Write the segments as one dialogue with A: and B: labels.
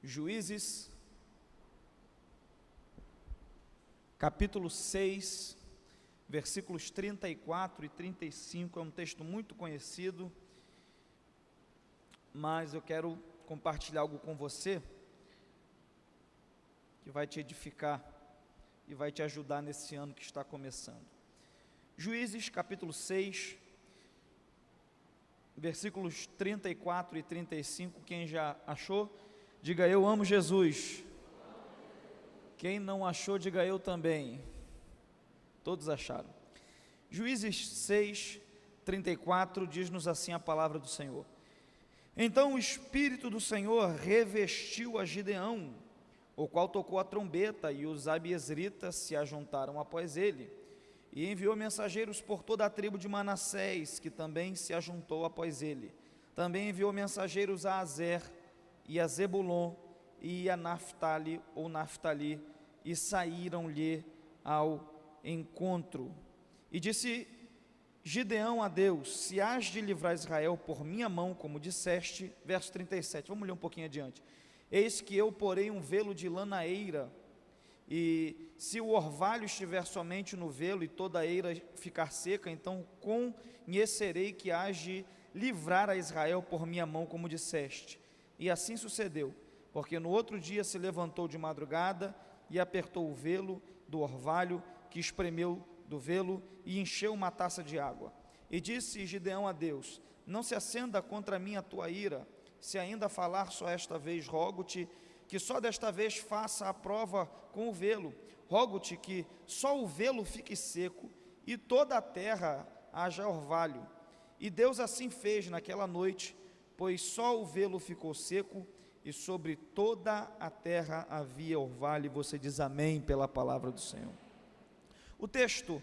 A: Juízes, capítulo 6, versículos 34 e 35, é um texto muito conhecido, mas eu quero compartilhar algo com você, que vai te edificar e vai te ajudar nesse ano que está começando. Juízes, capítulo 6, versículos 34 e 35, quem já achou, diga eu amo Jesus. Quem não achou, diga eu também. Todos acharam. Juízes 6, 34, diz-nos assim a palavra do Senhor. Então o Espírito do Senhor revestiu a Gideão, o qual tocou a trombeta, e os abiezritas se ajuntaram após ele, e enviou mensageiros por toda a tribo de Manassés, que também se ajuntou após ele. Também enviou mensageiros a Azer, e a Zebulon, e a Naftali, ou Naftali, e saíram-lhe ao encontro. E disse Gideão a Deus: se hás de livrar Israel por minha mão, como disseste, verso 37, vamos ler um pouquinho adiante. Eis que eu porei um velo de lã na eira, e se o orvalho estiver somente no velo e toda a eira ficar seca, então conhecerei que hás de livrar a Israel por minha mão, como disseste. E assim sucedeu, porque no outro dia se levantou de madrugada e apertou o velo do orvalho, que espremeu do velo e encheu uma taça de água. E disse Gideão a Deus: não se acenda contra mim a tua ira, se ainda falar só esta vez, rogo-te que só desta vez faça a prova com o velo, rogo-te que só o velo fique seco e toda a terra haja orvalho. E Deus assim fez naquela noite, pois só o velo ficou seco e sobre toda a terra havia orvalho. E você diz amém pela palavra do Senhor. O texto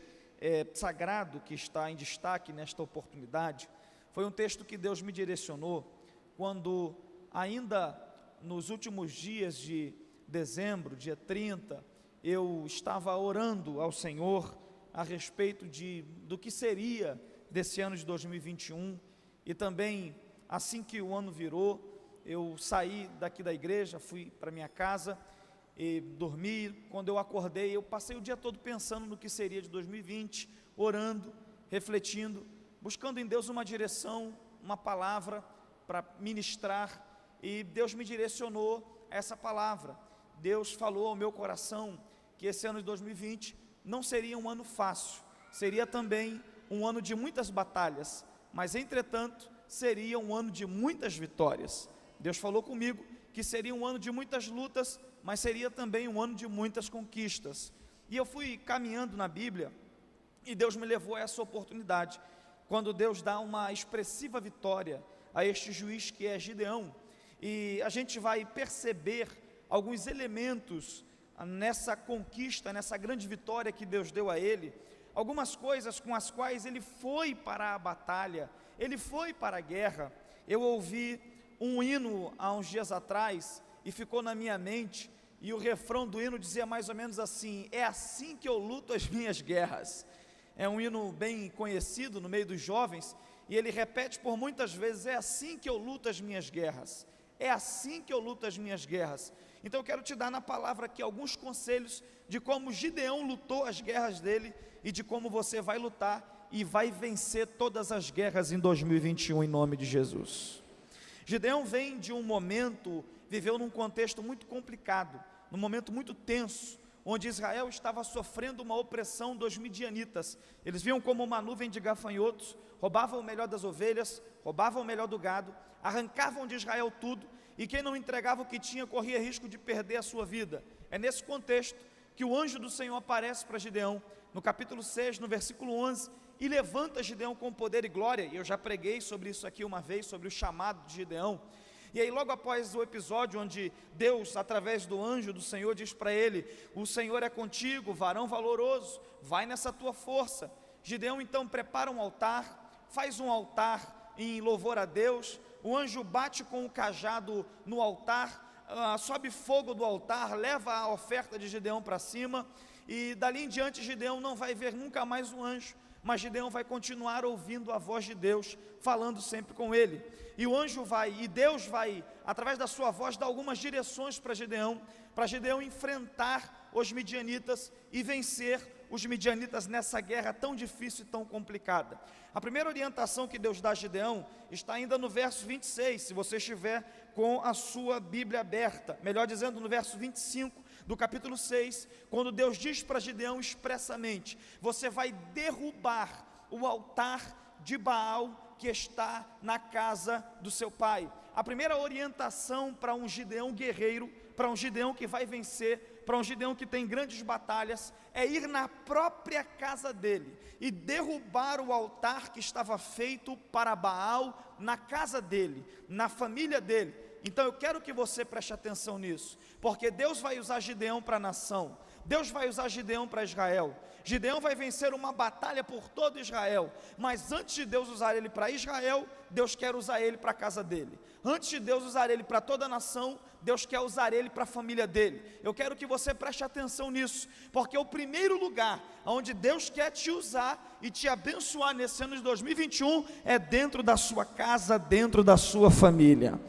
A: sagrado que está em destaque nesta oportunidade foi um texto que Deus me direcionou quando ainda nos últimos dias de dezembro, dia 30, eu estava orando ao Senhor a respeito do que seria desse ano de 2021, e também assim que o ano virou, eu saí daqui da igreja, fui para minha casa e dormi. Quando eu acordei, eu passei o dia todo pensando no que seria de 2020, orando, refletindo, buscando em Deus uma direção, uma palavra para ministrar, e Deus me direcionou a essa palavra. Deus falou ao meu coração que esse ano de 2020 não seria um ano fácil, seria também um ano de muitas batalhas, mas entretanto seria um ano de muitas vitórias. Deus falou comigo que seria um ano de muitas lutas, mas seria também um ano de muitas conquistas. E eu fui caminhando na Bíblia, e Deus me levou a essa oportunidade, quando Deus dá uma expressiva vitória a este juiz que é Gideão, e a gente vai perceber alguns elementos nessa conquista, nessa grande vitória que Deus deu a ele, algumas coisas com as quais ele foi para a batalha, ele foi para a guerra. Eu ouvi um hino há uns dias atrás e ficou na minha mente, e o refrão do hino dizia mais ou menos assim: é assim que eu luto as minhas guerras. É um hino bem conhecido no meio dos jovens, e ele repete por muitas vezes: é assim que eu luto as minhas guerras, é assim que eu luto as minhas guerras. Então eu quero te dar na palavra aqui alguns conselhos de como Gideão lutou as guerras dele, e de como você vai lutar e vai vencer todas as guerras em 2021, em nome de Jesus. Gideão vem de um momento, viveu num contexto muito complicado, num momento muito tenso, onde Israel estava sofrendo uma opressão dos midianitas. Eles vinham como uma nuvem de gafanhotos, roubavam o melhor das ovelhas, roubavam o melhor do gado, arrancavam de Israel tudo, e quem não entregava o que tinha corria risco de perder a sua vida. É nesse contexto que o anjo do Senhor aparece para Gideão, no capítulo 6, no versículo 11, e levanta Gideão com poder e glória. E eu já preguei sobre isso aqui uma vez, sobre o chamado de Gideão. E aí logo após o episódio onde Deus, através do anjo do Senhor, diz para ele: o Senhor é contigo, varão valoroso, vai nessa tua força. Gideão então prepara um altar, faz um altar em louvor a Deus. O anjo bate com o cajado no altar, sobe fogo do altar, leva a oferta de Gideão para cima, e dali em diante Gideão não vai ver nunca mais o anjo, mas Gideão vai continuar ouvindo a voz de Deus, falando sempre com ele, e o anjo vai, e Deus vai, através da sua voz, dar algumas direções para Gideão enfrentar os midianitas, e vencer os midianitas nessa guerra tão difícil e tão complicada. A primeira orientação que Deus dá a Gideão, está ainda no verso 26, se você estiver com a sua Bíblia aberta, melhor dizendo, no verso 25, do capítulo 6, quando Deus diz para Gideão expressamente: você vai derrubar o altar de Baal que está na casa do seu pai. A primeira orientação para um Gideão guerreiro, para um Gideão que vai vencer, para um Gideão que tem grandes batalhas, é ir na própria casa dele e derrubar o altar que estava feito para Baal na casa dele, na família dele. Então eu quero que você preste atenção nisso, porque Deus vai usar Gideão para a nação, Deus vai usar Gideão para Israel. Gideão vai vencer uma batalha por todo Israel, mas antes de Deus usar ele para Israel, Deus quer usar ele para a casa dele. Antes de Deus usar ele para toda a nação, Deus quer usar ele para a família dele. Eu quero que você preste atenção nisso, porque o primeiro lugar onde Deus quer te usar e te abençoar nesse ano de 2021 é dentro da sua casa, dentro da sua família.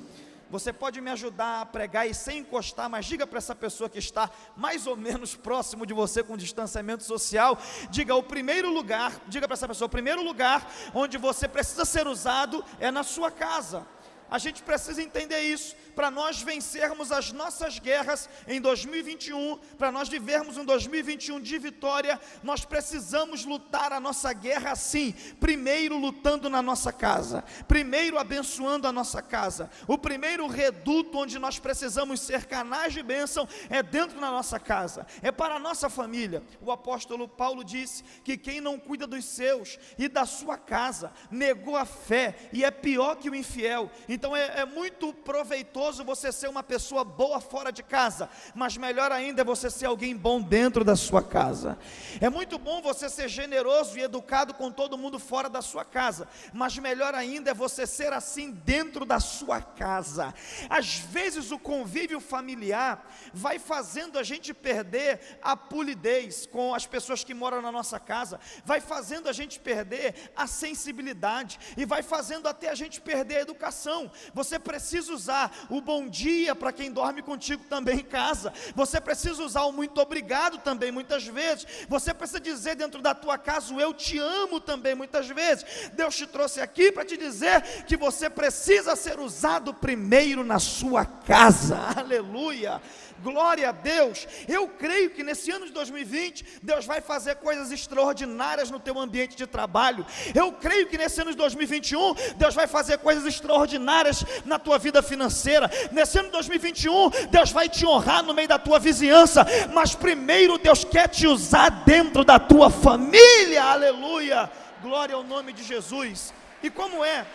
A: Você pode me ajudar a pregar e sem encostar, mas diga para essa pessoa que está mais ou menos próximo de você com distanciamento social, diga para essa pessoa, o primeiro lugar onde você precisa ser usado é na sua casa. A gente precisa entender isso, para nós vencermos as nossas guerras em 2021, para nós vivermos um 2021 de vitória, nós precisamos lutar a nossa guerra assim, primeiro lutando na nossa casa, primeiro abençoando a nossa casa. O primeiro reduto onde nós precisamos ser canais de bênção é dentro da nossa casa, é para a nossa família. O apóstolo Paulo disse que quem não cuida dos seus e da sua casa, negou a fé e é pior que o infiel. Então é muito proveitoso você ser uma pessoa boa fora de casa, mas melhor ainda é você ser alguém bom dentro da sua casa. É muito bom você ser generoso e educado com todo mundo fora da sua casa, mas melhor ainda é você ser assim dentro da sua casa. Às vezes o convívio familiar vai fazendo a gente perder a polidez com as pessoas que moram na nossa casa, vai fazendo a gente perder a sensibilidade e vai fazendo até a gente perder a educação. Você precisa usar o bom dia para quem dorme contigo também em casa. Você precisa usar o muito obrigado também muitas vezes. Você precisa dizer dentro da tua casa o eu te amo também muitas vezes. Deus te trouxe aqui para te dizer que você precisa ser usado primeiro na sua casa. Aleluia! Glória a Deus. Eu creio que nesse ano de 2020 Deus vai fazer coisas extraordinárias no teu ambiente de trabalho. Eu creio que nesse ano de 2021 Deus vai fazer coisas extraordinárias na tua vida financeira. Nesse ano de 2021 Deus vai te honrar no meio da tua vizinhança, mas primeiro Deus quer te usar dentro da tua família. Aleluia, glória ao nome de Jesus. E como é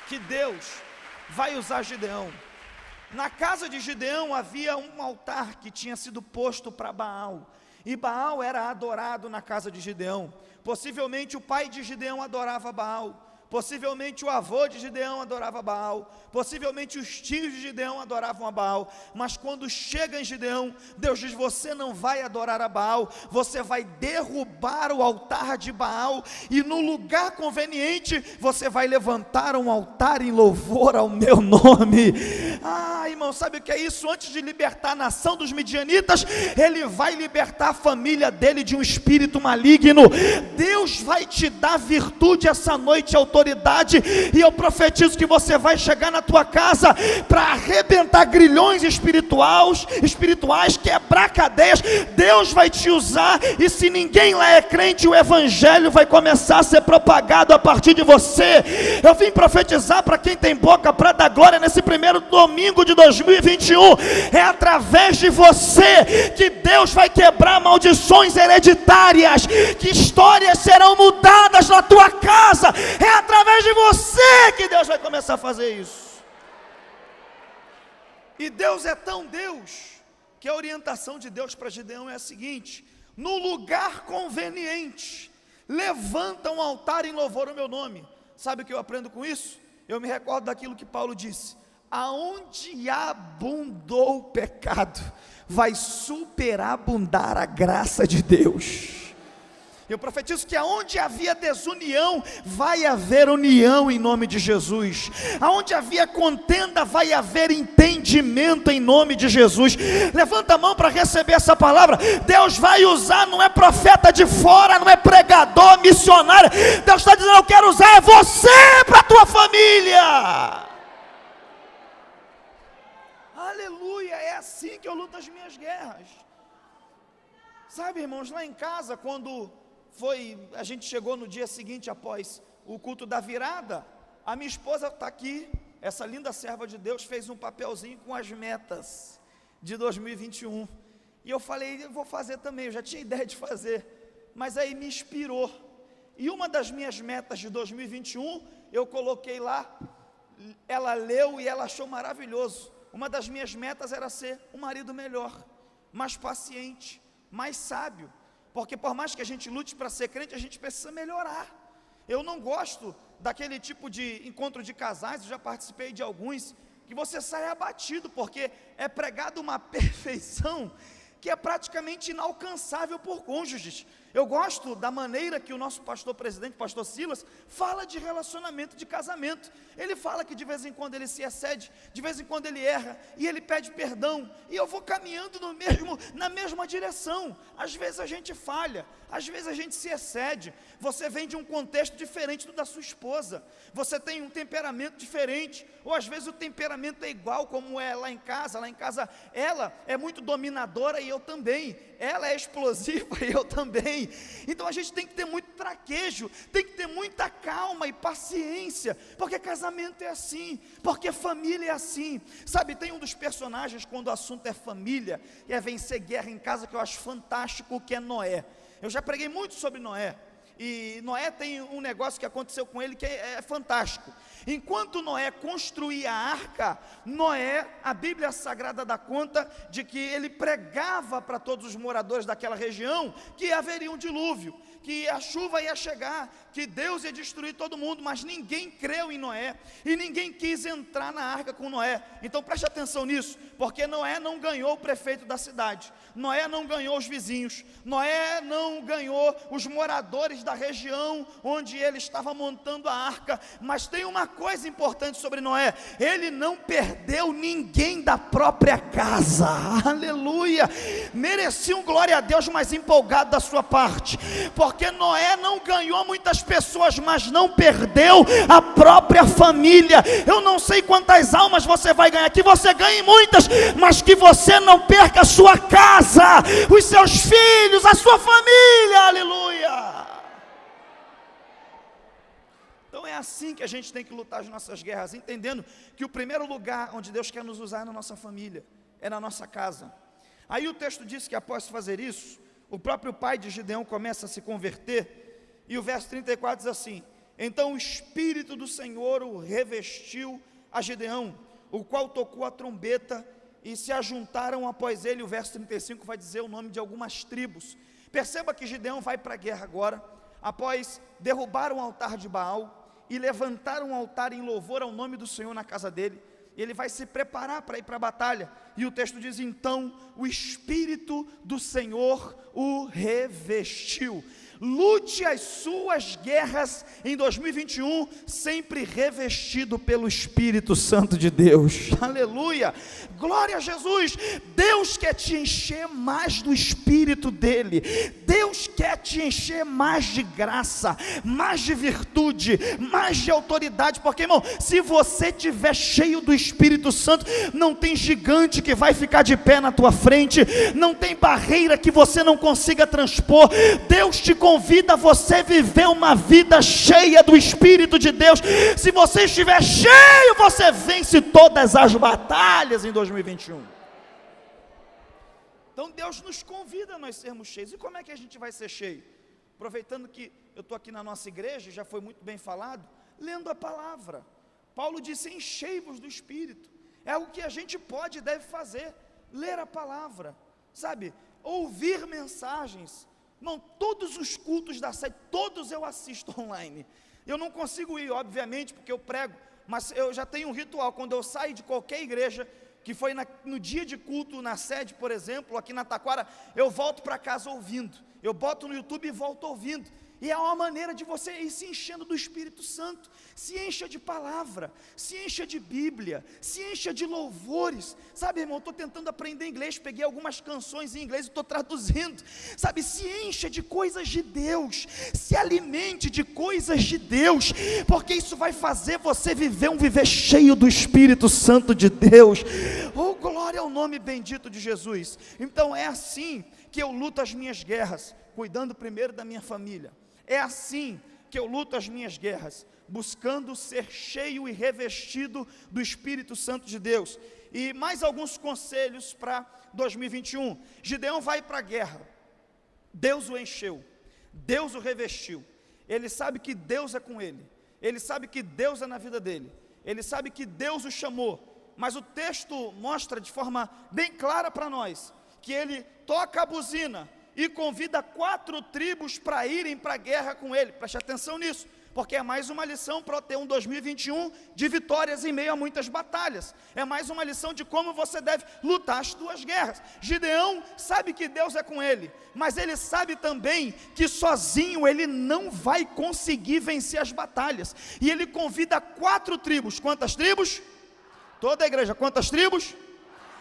A: que Deus vai usar Gideão? Na casa de Gideão havia um altar que tinha sido posto para Baal, e Baal era adorado na casa de Gideão. Possivelmente o pai de Gideão adorava Baal, possivelmente o avô de Gideão adorava Baal, possivelmente os tios de Gideão adoravam a Baal, mas quando chega em Gideão, Deus diz: você não vai adorar a Baal, você vai derrubar o altar de Baal, e no lugar conveniente, você vai levantar um altar em louvor ao meu nome. Irmão, sabe o que é isso? Antes de libertar a nação dos midianitas, Ele vai libertar a família dele de um espírito maligno. Deus vai te dar virtude essa noite, autoridade, e eu profetizo que você vai chegar na tua casa para arrebentar grilhões espirituais, quebrar cadeias. Deus vai te usar, e se ninguém lá é crente, o evangelho vai começar a ser propagado a partir de você. Eu vim profetizar para quem tem boca para dar glória nesse primeiro domingo de 2021, é através de você que Deus vai quebrar maldições hereditárias, que histórias serão mudadas na tua casa. É através de você que Deus vai começar a fazer isso. E Deus é tão Deus, que a orientação de Deus para Gideão é a seguinte: no lugar conveniente, levanta um altar em louvor ao meu nome. Sabe o que eu aprendo com isso? Eu me recordo daquilo que Paulo disse: aonde abundou o pecado, vai superabundar a graça de Deus. Eu profetizo que aonde havia desunião, vai haver união em nome de Jesus. Aonde havia contenda, vai haver entendimento em nome de Jesus. Levanta a mão para receber essa palavra. Deus vai usar, não é profeta de fora, não é pregador, missionário. Deus está dizendo: eu quero usar você para a tua família. Aleluia, é assim que eu luto as minhas guerras. Sabe, irmãos, lá em casa, quando a gente chegou no dia seguinte após o culto da virada, a minha esposa está aqui, essa linda serva de Deus, fez um papelzinho com as metas de 2021, e eu falei: eu vou fazer também. Eu já tinha ideia de fazer, mas aí me inspirou, e uma das minhas metas de 2021, eu coloquei lá, ela leu e ela achou maravilhoso. Uma das minhas metas era ser um marido melhor, mais paciente, mais sábio, porque por mais que a gente lute para ser crente, a gente precisa melhorar. Eu não gosto daquele tipo de encontro de casais, eu já participei de alguns, que você sai abatido, porque é pregado uma perfeição que é praticamente inalcançável por cônjuges. Eu gosto da maneira que o nosso pastor presidente, pastor Silas, fala de relacionamento de casamento. Ele fala que de vez em quando ele se excede, de vez em quando ele erra, e ele pede perdão, e eu vou caminhando na mesma direção. Às vezes a gente falha, às vezes a gente se excede. Você vem de um contexto diferente do da sua esposa, você tem um temperamento diferente, ou às vezes o temperamento é igual como é lá em casa. Lá em casa ela é muito dominadora e eu também, ela é explosiva e eu também. Então a gente tem que ter muito traquejo, tem que ter muita calma e paciência, porque casamento é assim, porque família é assim. Sabe, tem um dos personagens, quando o assunto é família, e é vencer guerra em casa, que eu acho fantástico, que é Noé. Eu já preguei muito sobre Noé, e Noé tem um negócio que aconteceu com ele que é fantástico. Enquanto Noé construía a arca, Noé, a Bíblia Sagrada dá conta de que ele pregava para todos os moradores daquela região que haveria um dilúvio, que a chuva ia chegar, que Deus ia destruir todo mundo, mas ninguém creu em Noé, e ninguém quis entrar na arca com Noé. Então preste atenção nisso, porque Noé não ganhou o prefeito da cidade, Noé não ganhou os vizinhos, Noé não ganhou os moradores da região onde ele estava montando a arca. Mas tem uma coisa importante sobre Noé: ele não perdeu ninguém da própria casa. Aleluia, merecia um glória a Deus mais empolgado da sua parte, porque Noé não ganhou muitas pessoas, mas não perdeu a própria família. Eu não sei quantas almas você vai ganhar, que você ganhe muitas, mas que você não perca a sua casa, os seus filhos, a sua família. Aleluia. Então é assim que a gente tem que lutar as nossas guerras, entendendo que o primeiro lugar onde Deus quer nos usar é na nossa família, é na nossa casa. Aí o texto diz que após fazer isso, o próprio pai de Gideão começa a se converter, e o verso 34 diz assim: então o Espírito do Senhor o revestiu a Gideão, o qual tocou a trombeta, e se ajuntaram após ele. O verso 35 vai dizer o nome de algumas tribos. Perceba que Gideão vai para a guerra agora, após derrubar um altar de Baal, e levantar um altar em louvor ao nome do Senhor na casa dele. Ele vai se preparar para ir para a batalha, e o texto diz: então o Espírito do Senhor o revestiu. Lute as suas guerras em 2021 sempre revestido pelo Espírito Santo de Deus. Aleluia, glória a Jesus. Deus quer te encher mais do Espírito dele. Deus quer te encher mais de graça, mais de virtude, mais de autoridade, porque, irmão, se você estiver cheio do Espírito Santo, não tem gigante que vai ficar de pé na tua frente, não tem barreira que você não consiga transpor. Deus te convida a você viver uma vida cheia do Espírito de Deus. Se você estiver cheio, você vence todas as batalhas em 2021. Então Deus nos convida a nós sermos cheios. E como é que a gente vai ser cheio? Aproveitando que eu estou aqui na nossa igreja, já foi muito bem falado, lendo a palavra. Paulo disse: enchei-vos do Espírito. É o que a gente pode e deve fazer, ler a palavra, sabe, ouvir mensagens. Irmão, todos os cultos da sede, todos eu assisto online. Eu não consigo ir, obviamente, porque eu prego, mas eu já tenho um ritual. Quando eu saio de qualquer igreja, que foi no dia de culto na sede, por exemplo, aqui na Taquara, eu volto para casa ouvindo.
B: eu boto no YouTube e volto ouvindo. E é uma maneira de você ir se enchendo do Espírito Santo. Se encha de palavra, se encha de Bíblia, se encha de louvores. Sabe, irmão, eu estou tentando aprender inglês, peguei algumas canções em inglês e estou traduzindo. Sabe, se encha de coisas de Deus, se alimente de coisas de Deus, porque isso vai fazer você viver um viver cheio do Espírito Santo de Deus. Oh, glória ao nome bendito de Jesus. Então é assim que eu luto as minhas guerras, cuidando primeiro da minha família. É assim que eu luto as minhas guerras, buscando ser cheio e revestido do Espírito Santo de Deus. E mais alguns conselhos para 2021. Gideão vai para a guerra, Deus o encheu, Deus o revestiu, ele sabe que Deus é com ele, ele sabe que Deus é na vida dele, ele sabe que Deus o chamou, mas o texto mostra de forma bem clara para nós, que ele toca a buzina, e convida 4 tribos para irem para a guerra com ele. Preste atenção nisso, porque é mais uma lição para ter um 2021 de vitórias em meio a muitas batalhas. É mais uma lição de como você deve lutar as suas guerras. Gideão sabe que Deus é com ele, mas ele sabe também que sozinho ele não vai conseguir vencer as batalhas. E ele convida 4 tribos. Quantas tribos? Toda a igreja, quantas tribos?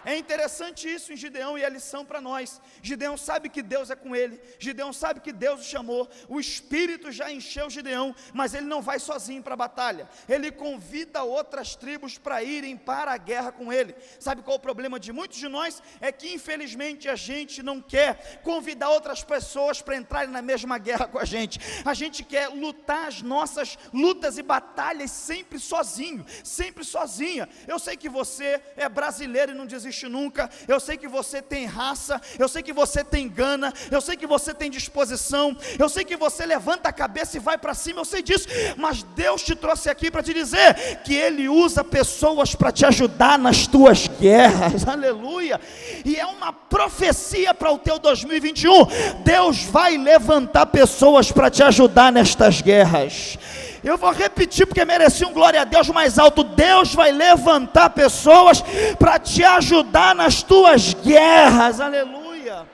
B: É interessante isso em Gideão, e é lição para nós. Gideão sabe que Deus é com ele, Gideão sabe que Deus o chamou, o Espírito já encheu Gideão, mas ele não vai sozinho para a batalha, ele convida outras tribos para irem para a guerra com ele. Sabe qual é o problema de muitos de nós? É que infelizmente a gente não quer convidar outras pessoas para entrarem na mesma guerra com a gente quer lutar as nossas lutas e batalhas sempre sozinho, sempre sozinha. Eu sei que você é brasileiro e não desiste nunca, eu sei que você tem raça, eu sei que você tem gana, eu sei que você tem disposição, eu sei que você levanta a cabeça e vai para cima, eu sei disso, mas Deus te trouxe aqui para te dizer que Ele usa pessoas para te ajudar nas tuas guerras, aleluia, e é uma profecia para o teu 2021, Deus vai levantar pessoas para te ajudar nestas guerras. Eu vou repetir porque merecia um glória a Deus mais alto. Deus vai levantar pessoas para te ajudar nas tuas guerras, aleluia.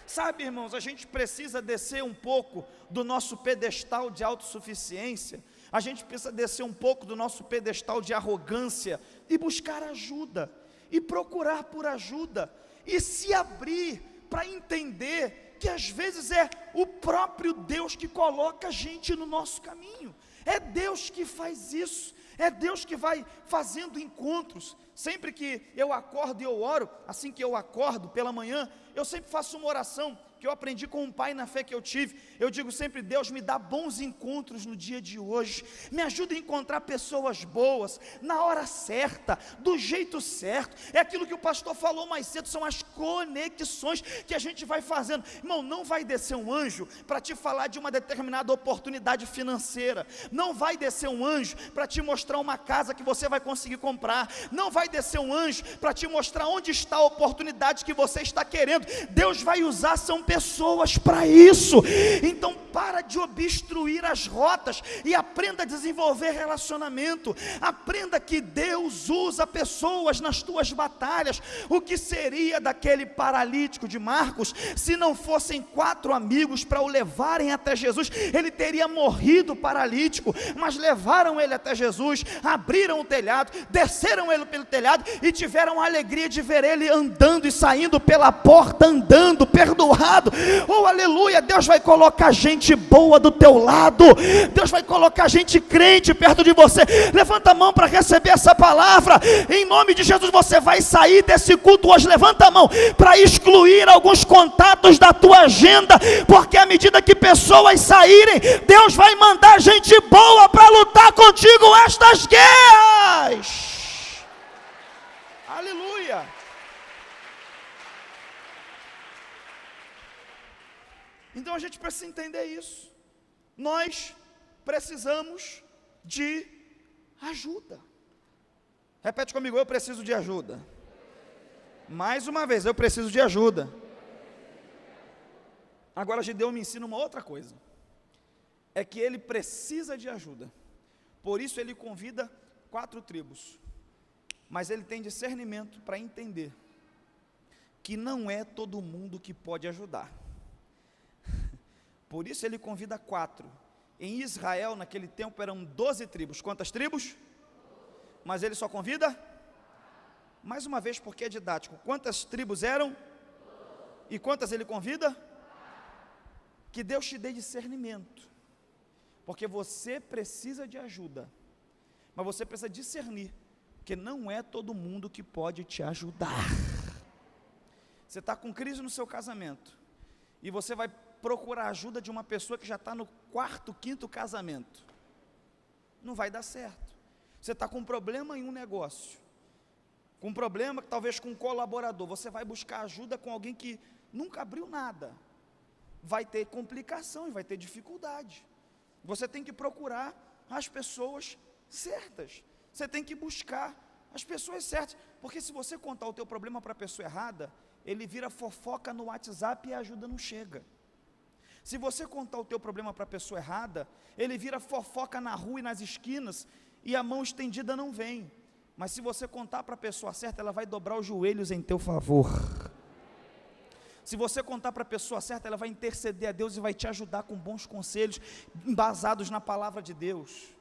B: Sabe, irmãos, a gente precisa descer um pouco do nosso pedestal de autossuficiência, a gente precisa descer um pouco do nosso pedestal de arrogância e buscar ajuda, e procurar por ajuda, e se abrir para entender que às vezes é o próprio Deus que coloca a gente no nosso caminho, é Deus que faz isso, é Deus que vai fazendo encontros. Sempre que eu acordo e eu oro, assim que eu acordo pela manhã, eu sempre faço uma oração, que eu aprendi com um pai na fé que eu tive. Eu digo sempre: Deus, me dá bons encontros no dia de hoje, me ajuda a encontrar pessoas boas, na hora certa, do jeito certo. É aquilo que o pastor falou mais cedo, são as conexões que a gente vai fazendo. Irmão, não vai descer um anjo para te falar de uma determinada oportunidade financeira, não vai descer um anjo para te mostrar uma casa que você vai conseguir comprar, não vai descer um anjo para te mostrar onde está a oportunidade que você está querendo. Deus vai usar, são pessoas para isso. Então para de obstruir as rotas e aprenda a desenvolver relacionamento. Aprenda que Deus usa pessoas nas tuas batalhas. O que seria daquele paralítico de Marcos se não fossem 4 amigos para o levarem até Jesus? Ele teria morrido paralítico, mas levaram ele até Jesus, abriram o telhado, desceram ele pelo telhado e tiveram a alegria de ver ele andando e saindo pela porta, andando, perdoado. Oh, aleluia. Deus vai colocar gente boa do teu lado, Deus vai colocar gente crente perto de você. Levanta a mão para receber essa palavra, em nome de Jesus. Você vai sair desse culto hoje, levanta a mão para excluir alguns contatos da tua agenda, porque à medida que pessoas saírem, Deus vai mandar gente boa para lutar contigo estas guerras, aleluia. Então a gente precisa entender isso. Nós precisamos de ajuda. Repete comigo: eu preciso de ajuda. Mais uma vez, eu preciso de ajuda. Agora Gideão me ensina uma outra coisa, é que ele precisa de ajuda, por isso ele convida 4 tribos, mas ele tem discernimento para entender que não é todo mundo que pode ajudar. Por isso ele convida 4. Em Israel, naquele tempo, eram 12 tribos. Quantas tribos? Mas ele só convida? Mais uma vez, porque é didático. Quantas tribos eram? E quantas ele convida? Que Deus te dê discernimento. Porque você precisa de ajuda. Mas você precisa discernir. Porque não é todo mundo que pode te ajudar. Você está com crise no seu casamento. E você vai procurar ajuda de uma pessoa que já está no 4º, 5º casamento. Não vai dar certo. Você está com um problema em um negócio. Com um problema talvez com um colaborador. Você vai buscar ajuda com alguém que nunca abriu nada. Vai ter complicação e vai ter dificuldade. Você tem que procurar as pessoas certas. Você tem que buscar as pessoas certas. Porque se você contar o teu problema para a pessoa errada, ele vira fofoca no WhatsApp e a ajuda não chega. Se você contar o teu problema para a pessoa errada, ele vira fofoca na rua e nas esquinas, e a mão estendida não vem. Mas se você contar para a pessoa certa, ela vai dobrar os joelhos em teu favor. Se você contar para a pessoa certa, ela vai interceder a Deus e vai te ajudar com bons conselhos, embasados na palavra de Deus.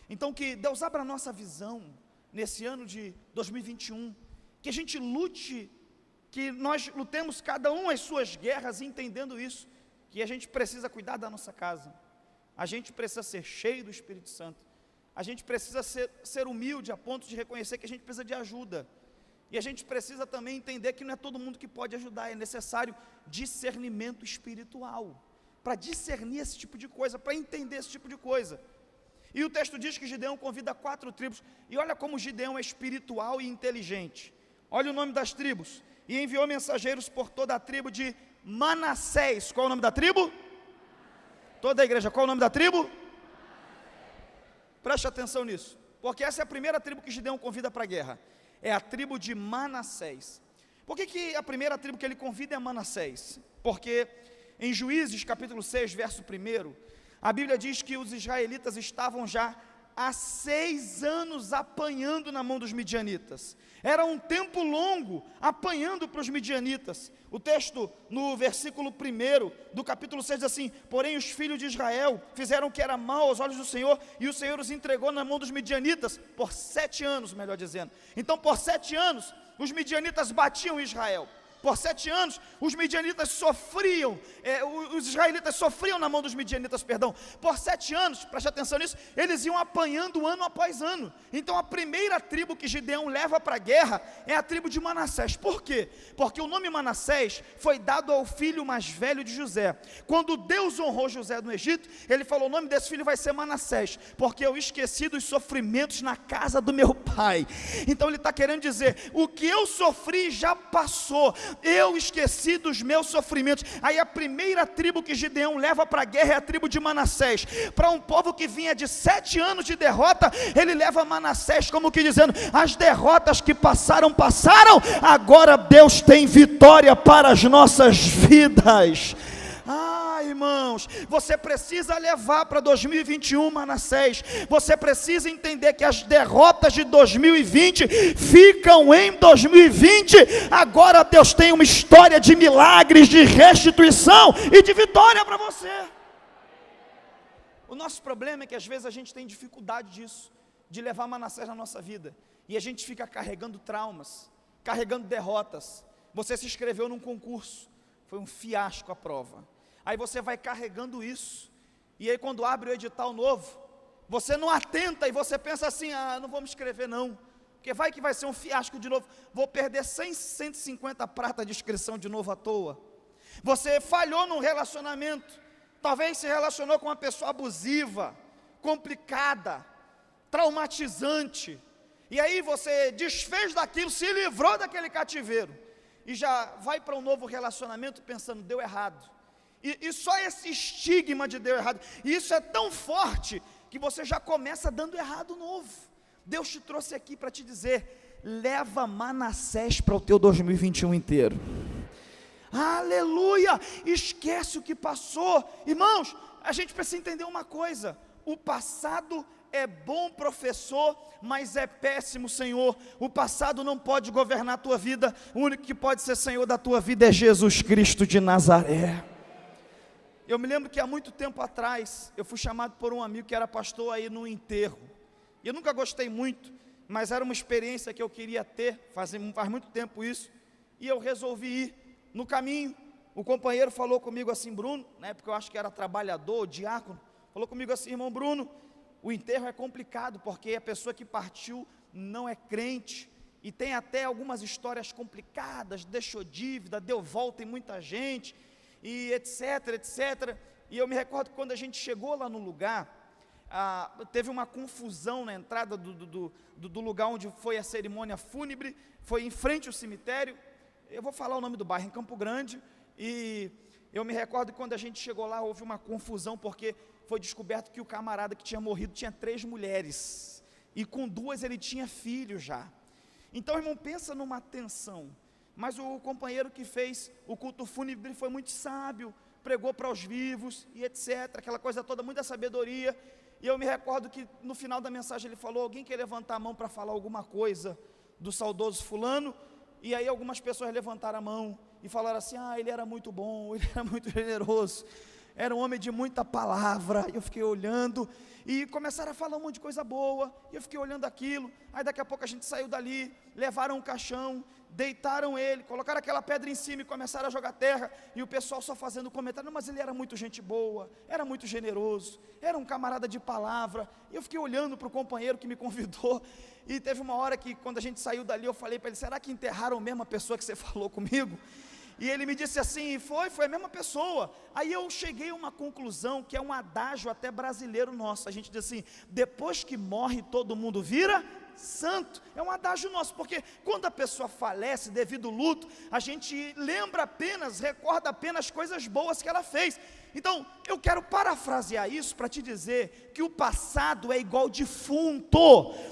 B: Então que Deus abra a nossa visão, nesse ano de 2021, que a gente lute, que nós lutemos cada um as suas guerras, entendendo isso, que a gente precisa cuidar da nossa casa, a gente precisa ser cheio do Espírito Santo, a gente precisa ser humilde a ponto de reconhecer que a gente precisa de ajuda, e a gente precisa também entender que não é todo mundo que pode ajudar, é necessário discernimento espiritual, para discernir esse tipo de coisa, para entender esse tipo de coisa. E o texto diz que Gideão convida 4 tribos, e olha como Gideão é espiritual e inteligente, olha o nome das tribos, e enviou mensageiros por toda a tribo de Manassés. Qual é o nome da tribo? Toda a igreja, qual é o nome da tribo? Preste atenção nisso, porque essa é a primeira tribo que Gideão convida para a guerra, é a tribo de Manassés. Por que a primeira tribo que ele convida é Manassés? Porque em Juízes capítulo 6, verso 1, a Bíblia diz que os israelitas estavam já há 6 anos apanhando na mão dos midianitas. Era um tempo longo apanhando para os midianitas. O texto no versículo 1 do capítulo 6 diz assim: porém os filhos de Israel fizeram o que era mal aos olhos do Senhor, e o Senhor os entregou na mão dos midianitas por 7 anos, melhor dizendo. Então por 7 anos os midianitas batiam Israel. Por 7 anos, os midianitas sofriam, os israelitas sofriam na mão dos midianitas, perdão. Por 7 anos, preste atenção nisso, eles iam apanhando ano após ano. Então a primeira tribo que Gideão leva para a guerra é a tribo de Manassés. Por quê? Porque o nome Manassés foi dado ao filho mais velho de José. Quando Deus honrou José no Egito, ele falou: o nome desse filho vai ser Manassés, porque eu esqueci dos sofrimentos na casa do meu pai. Então ele está querendo dizer, o que eu sofri já passou, eu esqueci dos meus sofrimentos. Aí a primeira tribo que Gideão leva para a guerra é a tribo de Manassés. Para um povo que vinha de 7 anos de derrota, ele leva Manassés como que dizendo: as derrotas que passaram, agora Deus tem vitória para as nossas vidas. Irmãos, você precisa levar para 2021 Manassés, você precisa entender que as derrotas de 2020 ficam em 2020, agora Deus tem uma história de milagres, de restituição e de vitória para você. O nosso problema é que às vezes a gente tem dificuldade disso, de levar Manassés na nossa vida, e a gente fica carregando traumas, carregando derrotas. Você se inscreveu num concurso, foi um fiasco a prova. Aí você vai carregando isso, e aí quando abre o edital novo, você não atenta e você pensa assim: não vou me inscrever não, porque vai que vai ser um fiasco de novo, vou perder 150 prata de inscrição de novo à toa. Você falhou num relacionamento, talvez se relacionou com uma pessoa abusiva, complicada, traumatizante, e aí você desfez daquilo, se livrou daquele cativeiro, e já vai para um novo relacionamento pensando: deu errado. E só esse estigma de deu errado, e isso é tão forte, que você já começa dando errado novo. Deus te trouxe aqui para te dizer: leva Manassés para o teu 2021 inteiro. Aleluia, esquece o que passou. Irmãos, a gente precisa entender uma coisa: o passado é bom professor, mas é péssimo senhor. O passado não pode governar a tua vida, o único que pode ser senhor da tua vida é Jesus Cristo de Nazaré. eu me lembro que há muito tempo atrás, eu fui chamado por um amigo que era pastor aí no enterro, e eu nunca gostei muito, mas era uma experiência que eu queria ter, faz muito tempo isso, e eu resolvi ir. No caminho, o companheiro falou comigo assim, Bruno, na época eu acho que era trabalhador, diácono, falou comigo assim, irmão Bruno, o enterro é complicado, porque a pessoa que partiu não é crente, e tem até algumas histórias complicadas, deixou dívida, deu volta em muita gente, e etc, etc, e eu me recordo que quando a gente chegou lá no lugar, teve uma confusão na entrada do lugar onde foi a cerimônia fúnebre, foi em frente ao cemitério, eu vou falar o nome do bairro, em Campo Grande, e eu me recordo que quando a gente chegou lá, houve uma confusão, porque foi descoberto que o camarada que tinha morrido tinha 3 mulheres, e com 2 ele tinha filho já. Então, irmão, pensa numa tensão. Mas o companheiro que fez o culto fúnebre foi muito sábio, pregou para os vivos e etc, aquela coisa toda, muita sabedoria, e eu me recordo que no final da mensagem ele falou, alguém quer levantar a mão para falar alguma coisa do saudoso fulano? E aí algumas pessoas levantaram a mão e falaram assim, ele era muito bom, ele era muito generoso, era um homem de muita palavra. Eu fiquei olhando, e começaram a falar um monte de coisa boa, e eu fiquei olhando aquilo, aí daqui a pouco a gente saiu dali, levaram um caixão, deitaram ele, colocaram aquela pedra em cima e começaram a jogar terra, e o pessoal só fazendo comentário, não, mas ele era muito gente boa, era muito generoso, era um camarada de palavra. E eu fiquei olhando para o companheiro que me convidou, e teve uma hora que quando a gente saiu dali, eu falei para ele, será que enterraram mesmo a pessoa que você falou comigo? E ele me disse assim, foi a mesma pessoa. Aí eu cheguei a uma conclusão, que é um adágio até brasileiro nosso, a gente diz assim, depois que morre todo mundo vira santo, é um adágio nosso, porque quando a pessoa falece devido ao luto, a gente lembra apenas, recorda apenas coisas boas que ela fez. Então, eu quero parafrasear isso para te dizer que o passado é igual defunto.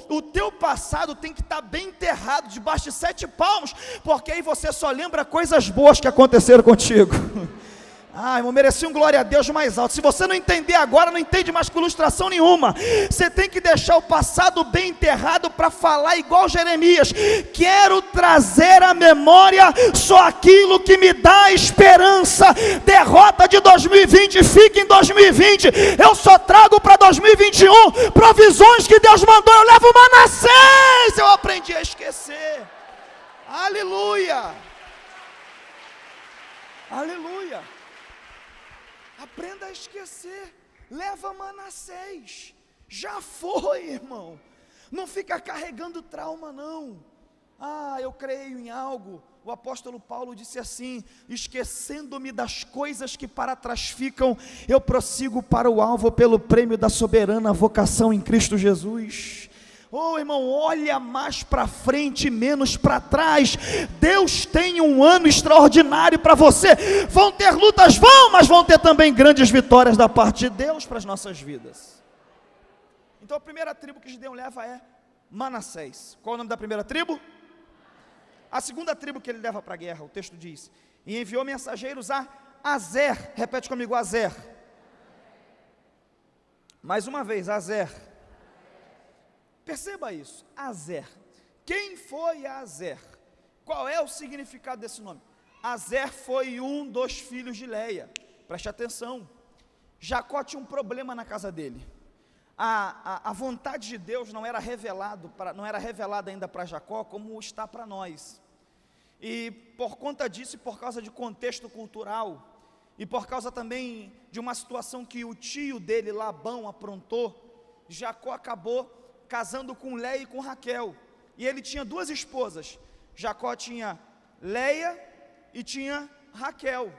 B: O teu passado tem que estar bem enterrado, debaixo de 7 palmos, porque aí você só lembra coisas boas que aconteceram contigo. Irmão, mereci um glória a Deus mais alto. Se você não entender agora, não entende mais com ilustração nenhuma. Você tem que deixar o passado bem enterrado para falar igual Jeremias, quero trazer à memória só aquilo que me dá esperança. Derrota de 2020 fica em 2020, eu só trago para 2021 provisões que Deus mandou. Eu levo Manassés, eu aprendi a esquecer. Aleluia, aleluia. Aprenda a esquecer, leva Manassés, já foi, irmão, não fica carregando trauma não. Eu creio em algo, o apóstolo Paulo disse assim, esquecendo-me das coisas que para trás ficam, eu prossigo para o alvo pelo prêmio da soberana vocação em Cristo Jesus. Irmão, olha mais para frente, menos para trás. Deus tem um ano extraordinário para você. Vão ter lutas, mas vão ter também grandes vitórias da parte de Deus para as nossas vidas. Então a primeira tribo que Gideão leva é Manassés. Qual é o nome da primeira tribo? A segunda tribo que ele leva para a guerra, o texto diz, e enviou mensageiros a Azer. Repete comigo, Azer. Mais uma vez, Azer. Perceba isso, Azer. Quem foi Azer? Qual é o significado desse nome? Azer foi um dos filhos de Leia. Preste atenção. Jacó tinha um problema na casa dele. A vontade de Deus não era revelada ainda para Jacó como está para nós. E por conta disso, e por causa de contexto cultural, e por causa também de uma situação que o tio dele, Labão, aprontou, Jacó acabou casando com Leia e com Raquel, e ele tinha 2 esposas, Jacó tinha Leia e tinha Raquel,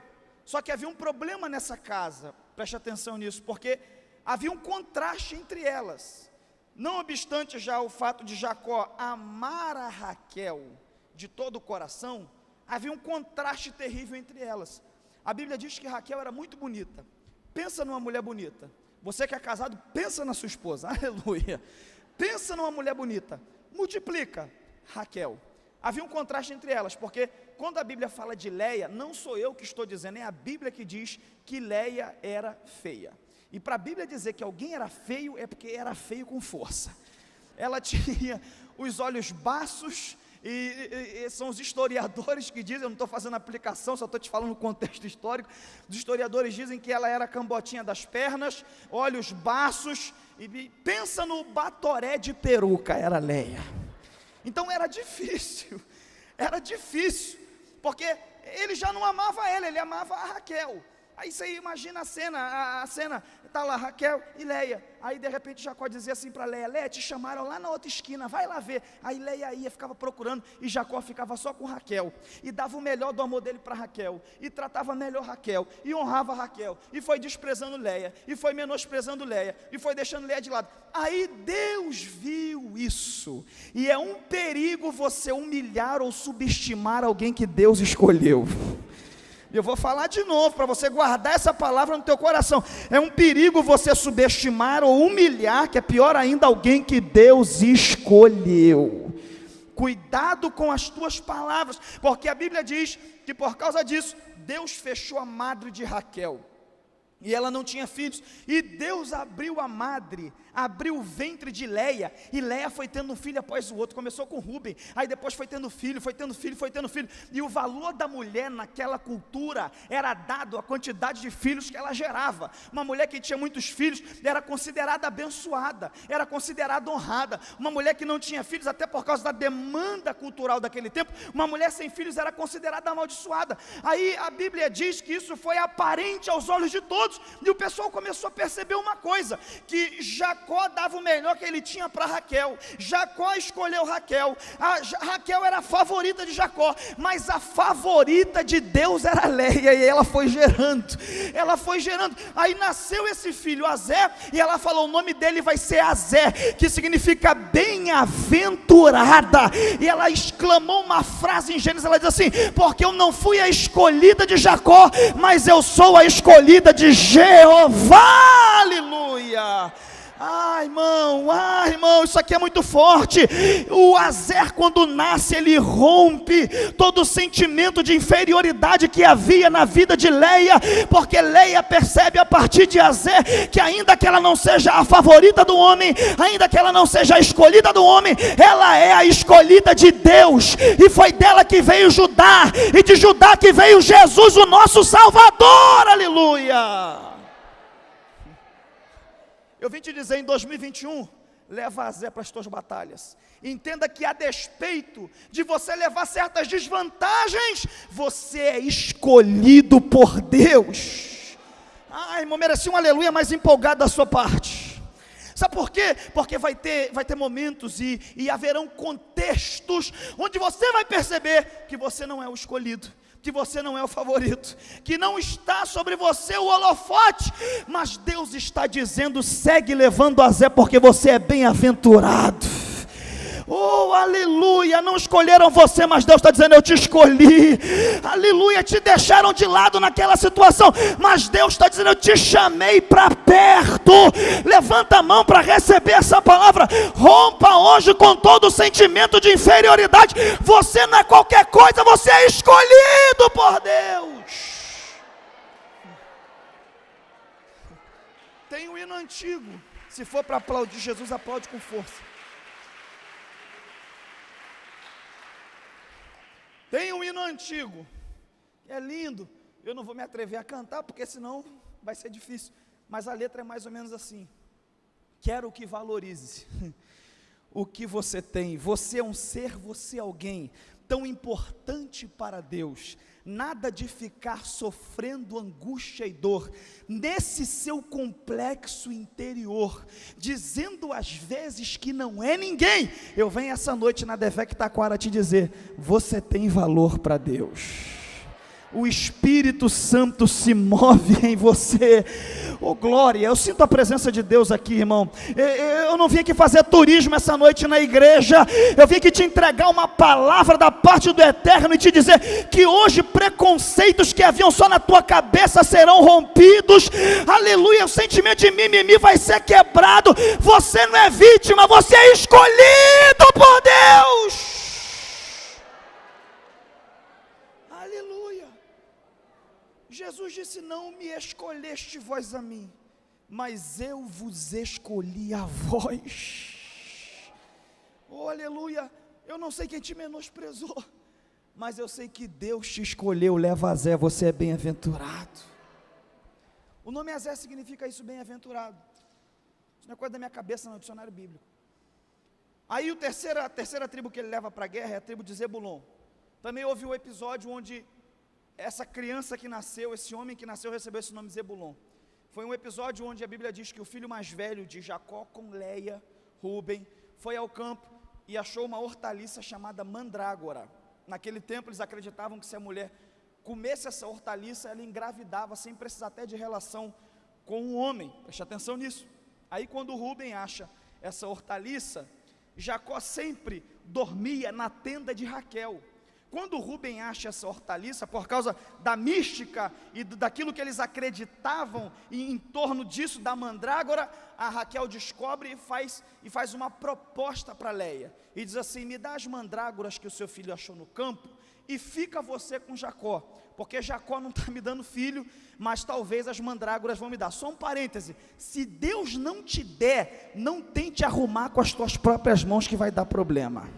B: só que havia um problema nessa casa, preste atenção nisso, porque havia um contraste entre elas, não obstante já o fato de Jacó amar a Raquel de todo o coração, havia um contraste terrível entre elas. A Bíblia diz que Raquel era muito bonita. Pensa numa mulher bonita, você que é casado, pensa na sua esposa, aleluia. Pensa numa mulher bonita, multiplica Raquel. Havia um contraste entre elas, porque quando a Bíblia fala de Leia, não sou eu que estou dizendo, é a Bíblia que diz que Leia era feia. E para a Bíblia dizer que alguém era feio, é porque era feio com força. Ela tinha os olhos baços, e são os historiadores que dizem, eu não estou fazendo aplicação, só estou te falando o contexto histórico. Os historiadores dizem que ela era cambotinha das pernas, olhos baços, e pensa no batoré de peruca, era Leia. Então era difícil, porque ele já não amava ela, ele amava a Raquel. Aí você imagina a cena, está lá Raquel e Leia. Aí de repente Jacó dizia assim para Leia: Leia, te chamaram lá na outra esquina, vai lá ver. Aí Leia ia, ficava procurando, e Jacó ficava só com Raquel, e dava o melhor do amor dele para Raquel, e tratava melhor Raquel, e honrava Raquel, e foi desprezando Leia, e foi menosprezando Leia, e foi deixando Leia de lado. Aí Deus viu isso, e é um perigo você humilhar ou subestimar alguém que Deus escolheu. Eu vou falar de novo, para você guardar essa palavra no teu coração. É um perigo você subestimar ou humilhar, que é pior ainda, alguém que Deus escolheu. Cuidado com as tuas palavras, porque a Bíblia diz que por causa disso, Deus fechou a madre de Raquel, e ela não tinha filhos, e Deus abriu a madre, abriu o ventre de Leia, e Leia foi tendo um filho após o outro. Começou com Rúben, aí depois foi tendo filho, e o valor da mulher naquela cultura era dado à quantidade de filhos que ela gerava. Uma mulher que tinha muitos filhos era considerada abençoada, era considerada honrada. Uma mulher que não tinha filhos, até por causa da demanda cultural daquele tempo, uma mulher sem filhos era considerada amaldiçoada. Aí a Bíblia diz que isso foi aparente aos olhos de todos, e o pessoal começou a perceber uma coisa, que Jacó dava o melhor que ele tinha para Raquel. Jacó escolheu Raquel. Raquel era a favorita de Jacó, mas a favorita de Deus era Leia, e ela foi gerando, aí nasceu esse filho Azé, e ela falou: o nome dele vai ser Azé, que significa bem-aventurada. E ela exclamou uma frase em Gênesis, ela diz assim: porque eu não fui a escolhida de Jacó, mas eu sou a escolhida de Jeová. Aleluia. Irmão, isso aqui é muito forte. O Azer, quando nasce, ele rompe todo o sentimento de inferioridade que havia na vida de Leia, porque Leia percebe a partir de Azer que ainda que ela não seja a favorita do homem, ainda que ela não seja a escolhida do homem, ela é a escolhida de Deus, e foi dela que veio Judá, e de Judá que veio Jesus, o nosso Salvador. Aleluia. Eu vim te dizer, em 2021, leva Azé para as tuas batalhas. Entenda que a despeito de você levar certas desvantagens, você é escolhido por Deus. Irmão, merecia um aleluia mais empolgado da sua parte. Sabe por quê? Porque vai ter momentos e haverão contextos onde você vai perceber que você não é o escolhido, que você não é o favorito, que não está sobre você o holofote, mas Deus está dizendo: segue levando Azé, porque você é bem-aventurado. Oh, aleluia, não escolheram você, mas Deus está dizendo: eu te escolhi. Aleluia, te deixaram de lado naquela situação, mas Deus está dizendo: eu te chamei para perto. Levanta a mão para receber essa palavra. Rompa hoje com todo o sentimento de inferioridade. Você não é qualquer coisa, você é escolhido por Deus. Tem um hino antigo, se for para aplaudir Jesus, aplaude com força. Tem um hino antigo, que é lindo, eu não vou me atrever a cantar, porque senão vai ser difícil, mas a letra é mais ou menos assim: quero que valorize o que você tem, você é um ser, você é alguém tão importante para Deus, nada de ficar sofrendo angústia e dor, nesse seu complexo interior, dizendo às vezes que não é ninguém. Eu venho essa noite na Devec Taquara te dizer: você tem valor para Deus. O Espírito Santo se move em você. Oh glória, eu sinto a presença de Deus aqui, irmão. Eu não vim aqui fazer turismo essa noite na igreja, eu vim aqui te entregar uma palavra da parte do Eterno e te dizer que hoje preconceitos que haviam só na tua cabeça serão rompidos. Aleluia, o sentimento de mimimi vai ser quebrado. Você não é vítima, você é escolhido por Deus. Jesus disse: não me escolheste vós a mim, mas eu vos escolhi a vós. Oh, aleluia. eu não sei quem te menosprezou, mas eu sei que Deus te escolheu, leva a Zé, você é bem-aventurado. O nome Azé significa isso, bem-aventurado. Isso não é coisa da minha cabeça, não, é dicionário bíblico. Aí a terceira tribo que ele leva para a guerra é a tribo de Zebulon. Também houve um episódio onde essa criança que nasceu, esse homem que nasceu, recebeu esse nome Zebulon. Foi um episódio onde a Bíblia diz que o filho mais velho de Jacó com Leia, Rúben, foi ao campo e achou uma hortaliça chamada mandrágora. Naquele tempo eles acreditavam que se a mulher comesse essa hortaliça, ela engravidava sem precisar até de relação com um homem. Preste atenção nisso. Aí quando Rúben acha essa hortaliça, Jacó sempre dormia na tenda de Raquel. Quando Rúben acha essa hortaliça, por causa da mística e daquilo que eles acreditavam em torno disso, da mandrágora, a Raquel descobre e faz uma proposta para Leia, e diz assim: me dá as mandrágoras que o seu filho achou no campo, e fica você com Jacó, porque Jacó não está me dando filho, mas talvez as mandrágoras vão me dar. Só um parêntese, se Deus não te der, não tente arrumar com as tuas próprias mãos que vai dar problema.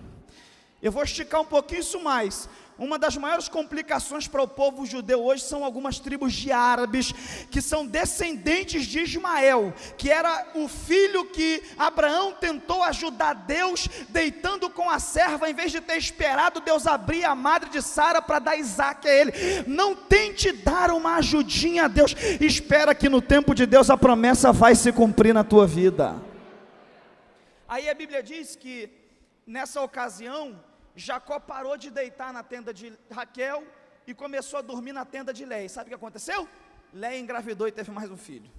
B: Eu vou esticar um pouquinho isso mais. Uma das maiores complicações para o povo judeu hoje são algumas tribos de árabes, que são descendentes de Ismael, que era o filho que Abraão tentou ajudar Deus, deitando com a serva, em vez de ter esperado Deus abrir a madre de Sara para dar Isaac a ele. Não tente dar uma ajudinha a Deus, espera que no tempo de Deus a promessa vai se cumprir na tua vida. Aí a Bíblia diz que nessa ocasião Jacó parou de deitar na tenda de Raquel e começou a dormir na tenda de Leia. Sabe o que aconteceu? Leia engravidou e teve mais um filho.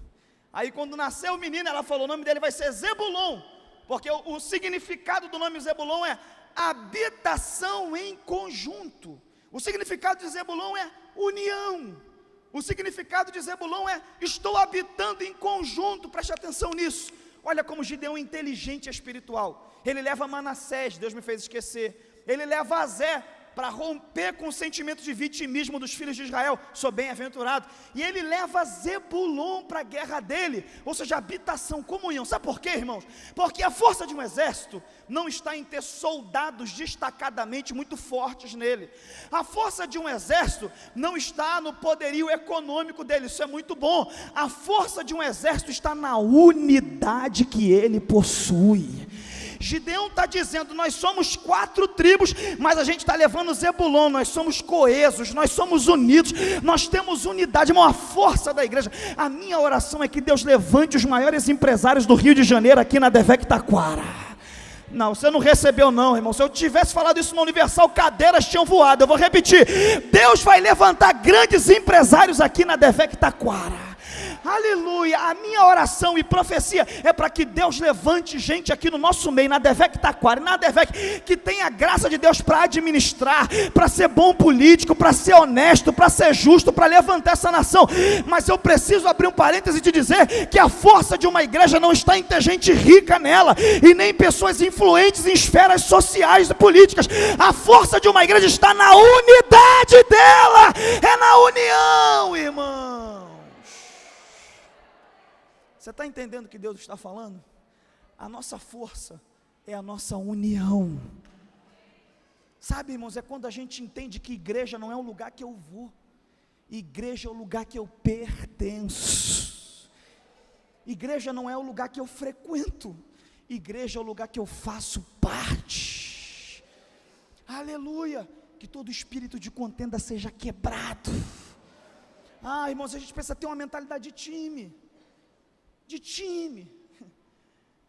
B: Aí quando nasceu o menino, ela falou: o nome dele vai ser Zebulon, porque o significado do nome Zebulon é habitação em conjunto. O significado de Zebulon é união. O significado de Zebulon é estou habitando em conjunto. Preste atenção nisso. Olha como Gideão é inteligente e espiritual. Ele leva Manassés, Deus me fez esquecer. Ele leva Azé para romper com o sentimento de vitimismo dos filhos de Israel, sou bem-aventurado. E ele leva Zebulon para a guerra dele, ou seja, habitação, comunhão. Sabe por quê, irmãos? Porque a força de um exército não está em ter soldados destacadamente muito fortes nele. A força de um exército não está no poderio econômico dele, isso é muito bom. A força de um exército está na unidade que ele possui. Gideão está dizendo: nós somos 4 tribos, mas a gente está levando Zebulon, nós somos coesos, nós somos unidos, nós temos unidade, irmão, a força da igreja. A minha oração é que Deus levante os maiores empresários do Rio de Janeiro aqui na Devec Taquara. Não, você não recebeu não, irmão. Se eu tivesse falado isso no Universal, cadeiras tinham voado. Eu vou repetir: Deus vai levantar grandes empresários aqui na Devec Taquara. Aleluia. A minha oração e profecia é para que Deus levante gente aqui no nosso meio, na Devec Taquara, na Devec, que tenha a graça de Deus para administrar, para ser bom político, para ser honesto, para ser justo, para levantar essa nação. Mas eu preciso abrir um parêntese e te dizer que a força de uma igreja não está em ter gente rica nela, e nem pessoas influentes em esferas sociais e políticas. A força de uma igreja está na unidade dela, é na união, irmão. Você está entendendo o que Deus está falando? A nossa força é a nossa união. Sabe, irmãos, é quando a gente entende que igreja não é um lugar que eu vou, igreja é o lugar que eu pertenço. Igreja não é o lugar que eu frequento, igreja é o lugar que eu faço parte. Aleluia. Que todo espírito de contenda seja quebrado. Irmãos, a gente precisa ter uma mentalidade de time.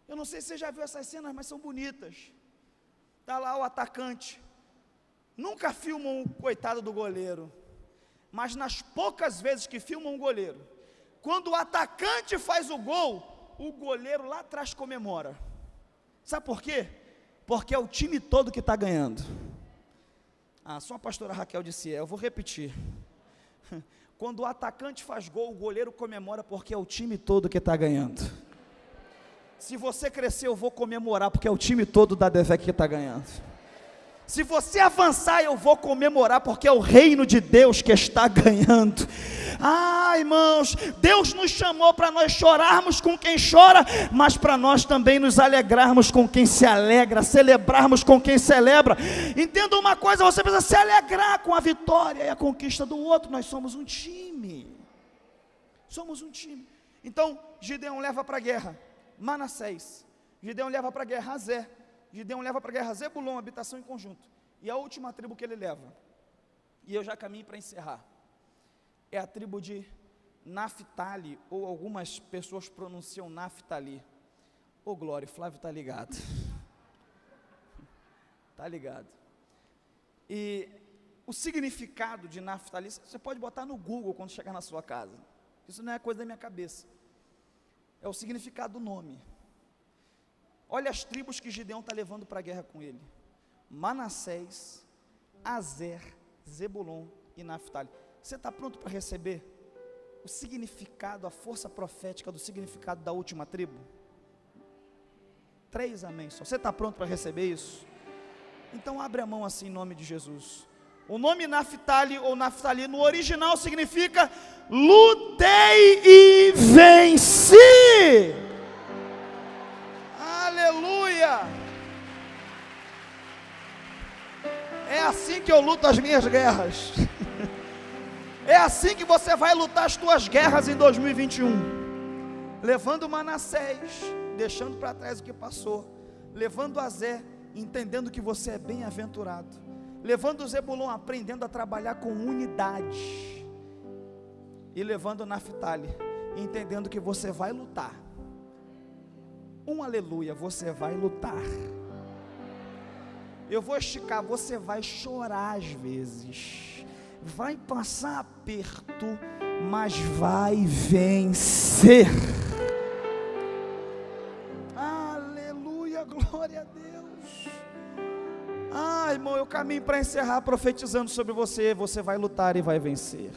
B: Eu não sei se você já viu essas cenas, mas são bonitas. Está lá o atacante, nunca filmam o coitado do goleiro, mas nas poucas vezes que filmam um goleiro, quando o atacante faz o gol, o goleiro lá atrás comemora. Sabe por quê? Porque é o time todo que está ganhando. Só a pastora Raquel disse: eu vou repetir. Quando o atacante faz gol, o goleiro comemora, porque é o time todo que está ganhando. Se você crescer, eu vou comemorar, porque é o time todo da Devec que está ganhando. Se você avançar, eu vou comemorar, porque é o reino de Deus que está ganhando. Irmãos, Deus nos chamou para nós chorarmos com quem chora, mas para nós também nos alegrarmos com quem se alegra, celebrarmos com quem celebra. Entenda uma coisa, você precisa se alegrar com a vitória e a conquista do outro. Nós somos um time. Somos um time. Então, Gideão leva para a guerra Manassés, Gideão leva para a guerra Azé, Gideão leva para a guerra Zebulon, habitação em conjunto. E a última tribo que ele leva, e eu já caminho para encerrar, é a tribo de Naftali, ou algumas pessoas pronunciam Naftali. Ô glória, Flávio está ligado. Está ligado. E o significado de Naftali, você pode botar no Google quando chegar na sua casa. Isso não é coisa da minha cabeça. É o significado do nome. Olha as tribos que Gideão está levando para a guerra com ele: Manassés, Azer, Zebulon e Naftali. Você está pronto para receber o significado, a força profética do significado da última tribo? 3 amém só. Você está pronto para receber isso? Então abre a mão assim em nome de Jesus. O nome Naftali ou Naftali no original significa lutei e venci. Aleluia! É assim que eu luto as minhas guerras. É assim que você vai lutar as tuas guerras em 2021. Levando Manassés, deixando para trás o que passou. Levando Azé, entendendo que você é bem-aventurado. Levando Zebulon, aprendendo a trabalhar com unidade. E levando Naftali, entendendo que você vai lutar. Aleluia, você vai lutar. Eu vou esticar, você vai chorar às vezes. Vai passar aperto, mas vai vencer. Aleluia, glória a Deus. Irmão, eu caminho para encerrar profetizando sobre você. Você vai lutar e vai vencer.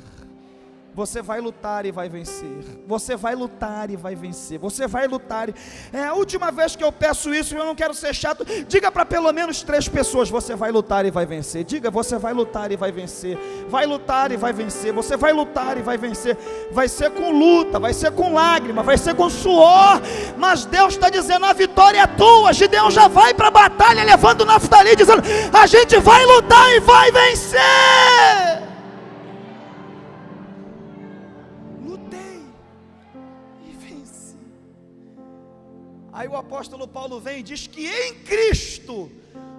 B: Você vai lutar e vai vencer. Você vai lutar e vai vencer. Você vai lutar. É a última vez que eu peço isso, eu não quero ser chato. Diga para pelo menos 3 pessoas: você vai lutar e vai vencer. Diga: você vai lutar e vai vencer. Vai lutar e vai vencer. Você vai lutar e vai vencer. Vai ser com luta, vai ser com lágrima, vai ser com suor. Mas Deus está dizendo: a vitória é tua. Gideão já vai para a batalha levando Naftali, dizendo: a gente vai lutar e vai vencer. Aí o apóstolo Paulo vem e diz que em Cristo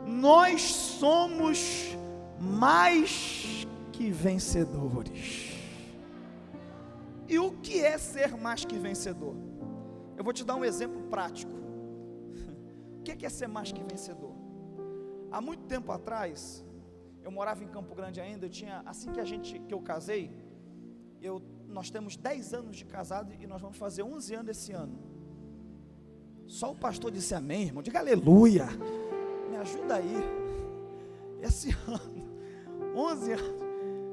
B: nós somos mais que vencedores. E o que é ser mais que vencedor? Eu vou te dar um exemplo prático. O que é ser mais que vencedor? Há muito tempo atrás, eu morava em Campo Grande ainda, assim que eu casei, nós temos 10 anos de casado e nós vamos fazer 11 anos esse ano. Só o pastor disse amém, irmão. Diga aleluia. Me ajuda aí. Esse ano, 11 anos.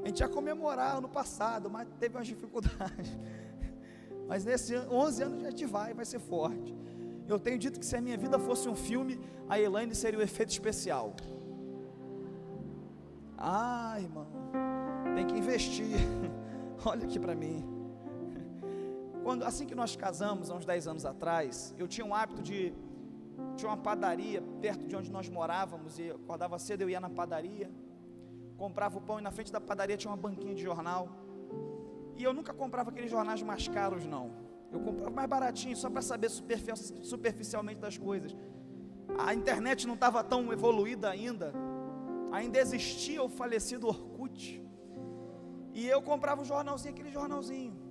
B: A gente ia comemorar ano passado, mas teve umas dificuldades. Mas nesse ano, 11 anos a gente vai ser forte. Eu tenho dito que se a minha vida fosse um filme, a Elaine seria o efeito especial. Irmão, tem que investir. Olha aqui para mim. Assim que nós casamos, há uns 10 anos atrás, eu tinha um hábito tinha uma padaria perto de onde nós morávamos, e acordava cedo, eu ia na padaria, comprava o pão, e na frente da padaria tinha uma banquinha de jornal, e eu nunca comprava aqueles jornais mais caros não, eu comprava mais baratinho, só para saber superficialmente das coisas. A internet não estava tão evoluída ainda existia o falecido Orkut, e eu comprava um jornalzinho, aquele jornalzinho,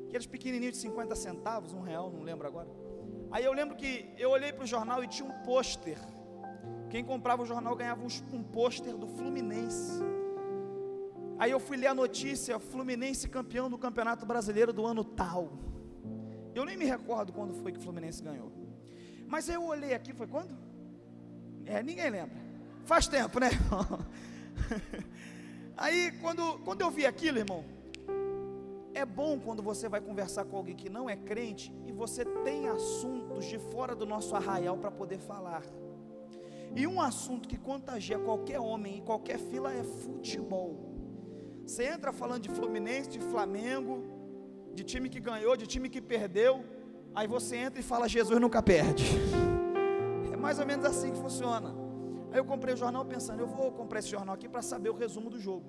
B: aqueles pequenininhos de 50 centavos, R$1, não lembro agora. Aí eu lembro que eu olhei para o jornal e tinha um pôster. Quem comprava o jornal ganhava um pôster do Fluminense. Aí eu fui ler a notícia: Fluminense campeão do Campeonato Brasileiro do ano tal. Eu nem me recordo quando foi que o Fluminense ganhou. Mas eu olhei aqui, foi quando? Ninguém lembra. Faz tempo, né, irmão? Aí quando eu vi aquilo, irmão, é bom quando você vai conversar com alguém que não é crente e você tem assuntos de fora do nosso arraial para poder falar. E um assunto que contagia qualquer homem em qualquer fila é futebol. Você entra falando de Fluminense, de Flamengo, de time que ganhou, de time que perdeu, aí você entra e fala: Jesus nunca perde. É mais ou menos assim que funciona. Aí eu comprei o jornal pensando: eu vou comprar esse jornal aqui para saber o resumo do jogo.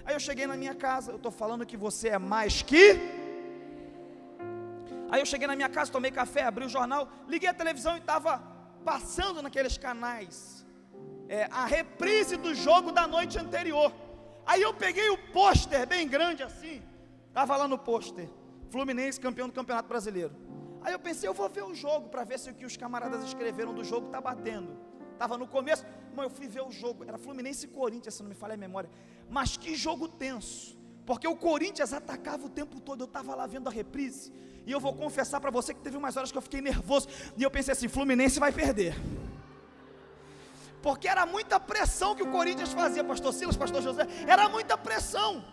B: Aí eu cheguei na minha casa, eu estou falando que você é mais que... Aí eu cheguei na minha casa, tomei café, abri o jornal, liguei a televisão e estava passando naqueles canais a reprise do jogo da noite anterior. Aí eu peguei o pôster bem grande assim, estava lá no pôster: Fluminense campeão do Campeonato Brasileiro. Aí eu pensei: eu vou ver o jogo para ver se o que os camaradas escreveram do jogo está batendo. Estava no começo, mas eu fui ver o jogo, era Fluminense e Corinthians, se não me falha a memória. Mas que jogo tenso, porque o Corinthians atacava o tempo todo. Eu estava lá vendo a reprise, e eu vou confessar para você que teve umas horas que eu fiquei nervoso, e eu pensei assim: Fluminense vai perder, porque era muita pressão que o Corinthians fazia, pastor Silas, pastor José, era muita pressão.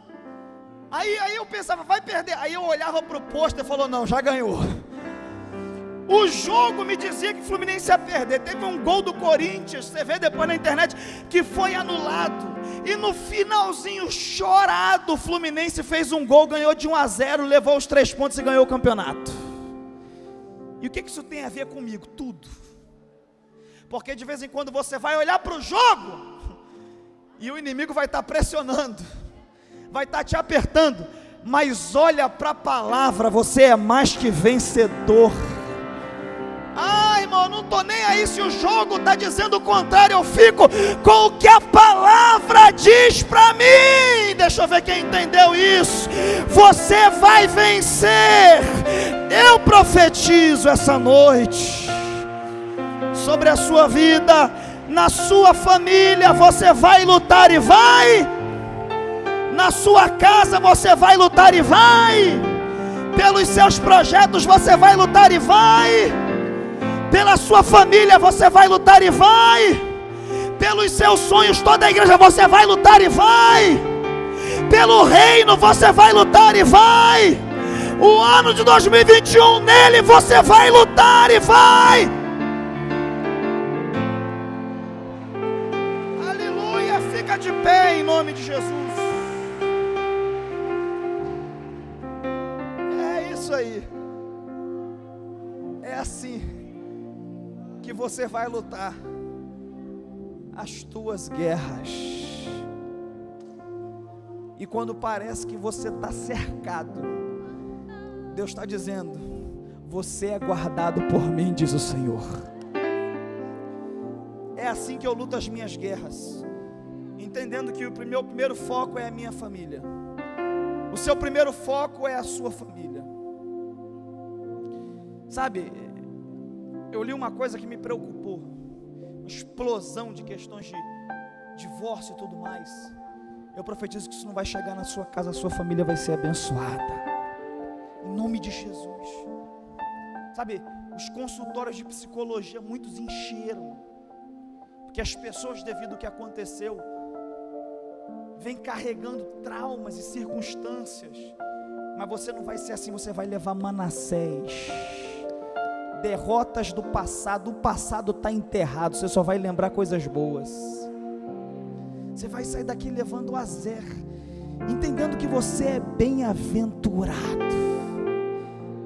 B: Aí eu pensava: vai perder. Aí eu olhava para o pôster e falou: não, já ganhou. O jogo me dizia que o Fluminense ia perder. Teve um gol do Corinthians, você vê depois na internet, que foi anulado. E no finalzinho, chorado, o Fluminense fez um gol, ganhou de 1-0, levou os 3 pontos e ganhou o campeonato. E o que isso tem a ver comigo? Tudo. Porque de vez em quando você vai olhar para o jogo e o inimigo vai estar pressionando, vai estar te apertando, mas olha para a palavra: você é mais que vencedor. Ah, irmão, eu não estou nem aí se o jogo está dizendo o contrário, eu fico com o que a palavra diz para mim. Deixa eu ver quem entendeu isso. Você vai vencer. Eu profetizo essa noite sobre a sua vida, na sua família, você vai lutar e vai. Na sua casa você vai lutar e vai. Pelos seus projetos você vai lutar e vai. Pela sua família você vai lutar e vai. Pelos seus sonhos, toda a igreja, você vai lutar e vai. Pelo reino você vai lutar e vai. O ano de 2021, nele você vai lutar e vai. Aleluia, fica de pé em nome de Jesus. É isso aí. É assim que você vai lutar as tuas guerras. E quando parece que você está cercado, Deus está dizendo: você é guardado por mim, diz o Senhor. É assim que eu luto as minhas guerras, entendendo que o meu primeiro foco é a minha família. O seu primeiro foco é a sua família. Sabe, eu li uma coisa que me preocupou, uma explosão de questões de divórcio e tudo mais. Eu profetizo que isso não vai chegar na sua casa, a sua família vai ser abençoada, em nome de Jesus. Sabe, os consultórios de psicologia, muitos encheram, porque as pessoas, devido ao que aconteceu, vêm carregando traumas e circunstâncias. Mas você não vai ser assim, você vai levar Manassés, derrotas do passado. O passado está enterrado, você só vai lembrar coisas boas. Você vai sair daqui levando o Azer, entendendo que você é bem-aventurado.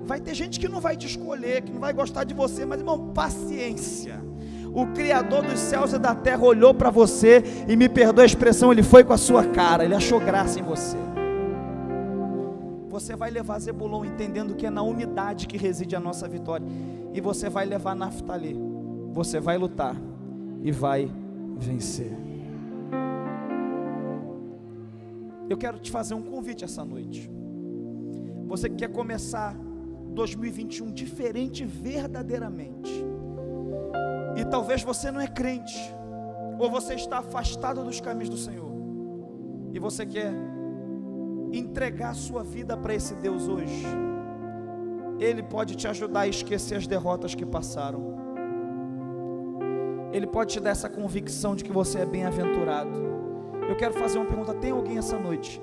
B: Vai ter gente que não vai te escolher, que não vai gostar de você, mas irmão, paciência. O Criador dos céus e da terra olhou para você, e me perdoa a expressão, ele foi com a sua cara, ele achou graça em você. Você vai levar Zebulon, entendendo que é na unidade que reside a nossa vitória. E você vai levar Naftali. Você vai lutar e vai vencer. Eu quero te fazer um convite essa noite. Você que quer começar 2021 diferente verdadeiramente, e talvez você não é crente, ou você está afastado dos caminhos do Senhor, e você quer entregar a sua vida para esse Deus hoje. Ele pode te ajudar a esquecer as derrotas que passaram. Ele pode te dar essa convicção de que você é bem-aventurado. Eu quero fazer uma pergunta: tem alguém essa noite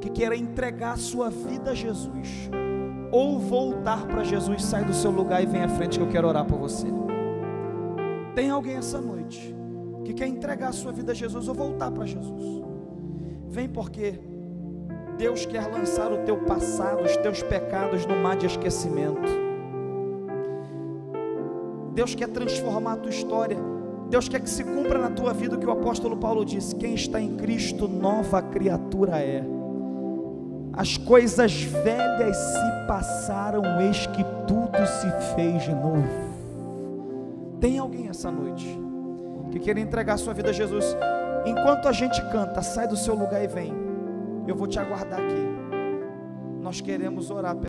B: que queira entregar a sua vida a Jesus, ou voltar para Jesus? Sai do seu lugar e vem à frente que eu quero orar por você. Tem alguém essa noite que quer entregar a sua vida a Jesus ou voltar para Jesus, vem, porque Deus quer lançar o teu passado, os teus pecados no mar de esquecimento. Deus quer transformar a tua história. Deus quer que se cumpra na tua vida o que o apóstolo Paulo disse: quem está em Cristo, nova criatura é. As coisas velhas se passaram, eis que tudo se fez novo. Tem alguém essa noite que quer entregar a sua vida a Jesus? Enquanto a gente canta, sai do seu lugar e vem. Eu vou te aguardar aqui. Nós queremos orar.